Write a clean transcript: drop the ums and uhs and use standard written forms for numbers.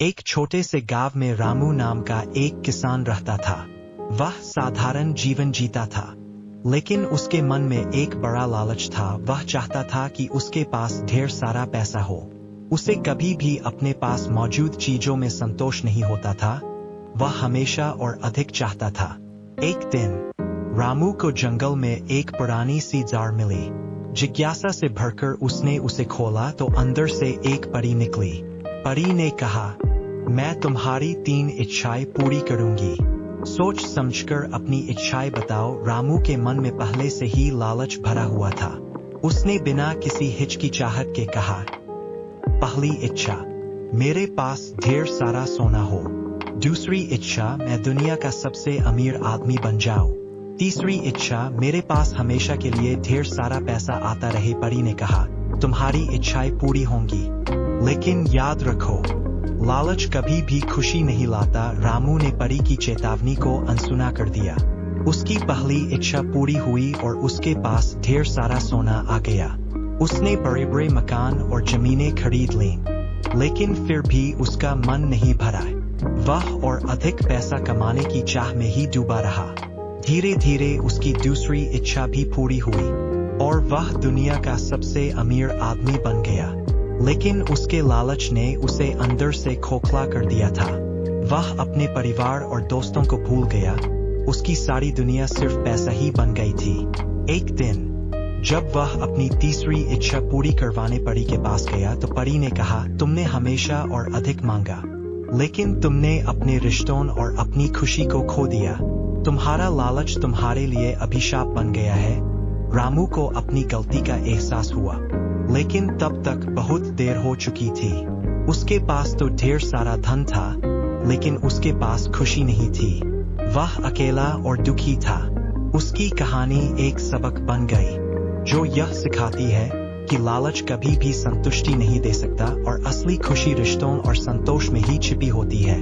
एक छोटे से गांव में रामू नाम का एक किसान रहता था। वह साधारण जीवन जीता था, लेकिन उसके मन में एक बड़ा लालच था। वह चाहता था कि उसके पास ढेर सारा पैसा हो। उसे कभी भी अपने पास मौजूद चीजों में संतोष नहीं होता था। वह हमेशा और अधिक चाहता था। एक दिन रामू को जंगल में एक पुरानी सी जार मिली। जिज्ञासा से भरकर उसने उसे खोला तो अंदर से एक परी निकली। परी ने कहा, मैं तुम्हारी 3 इच्छाएं पूरी करूंगी। सोच समझकर अपनी इच्छाएं बताओ। रामू के मन में पहले से ही लालच भरा हुआ था। उसने बिना किसी हिचकिचाहट के कहा, पहली इच्छा, मेरे पास ढेर सारा सोना हो। दूसरी इच्छा, मैं दुनिया का सबसे अमीर आदमी बन जाऊं। तीसरी इच्छा, मेरे पास हमेशा के लिए ढेर सारा पैसा आता रहे। परी ने कहा, तुम्हारी इच्छाएं पूरी होंगी, लेकिन याद रखो, लालच कभी भी खुशी नहीं लाता। रामू ने परी की चेतावनी को अनसुना कर दिया। उसकी पहली इच्छा पूरी हुई और उसके पास ढेर सारा सोना आ गया। उसने बड़े बड़े मकान और जमीनें खरीद लीं, लेकिन फिर भी उसका मन नहीं भरा। वह और अधिक पैसा कमाने की चाह में ही डूबा रहा। धीरे धीरे उसकी दूसरी इच्छा भी पूरी हुई और वह दुनिया का सबसे अमीर आदमी बन गया। लेकिन उसके लालच ने उसे अंदर से खोखला कर दिया था। वह अपने परिवार और दोस्तों को भूल गया। उसकी सारी दुनिया सिर्फ पैसा ही बन गई थी। एक दिन जब वह अपनी तीसरी इच्छा पूरी करवाने परी के पास गया तो परी ने कहा, तुमने हमेशा और अधिक मांगा, लेकिन तुमने अपने रिश्तों और अपनी खुशी को खो दिया। तुम्हारा लालच तुम्हारे लिए अभिशाप बन गया है। रामू को अपनी गलती का एहसास हुआ, लेकिन तब तक बहुत देर हो चुकी थी। उसके पास तो ढेर सारा धन था, लेकिन उसके पास खुशी नहीं थी। वह अकेला और दुखी था। उसकी कहानी एक सबक बन गई, जो यह सिखाती है कि लालच कभी भी संतुष्टि नहीं दे सकता और असली खुशी रिश्तों और संतोष में ही छिपी होती है।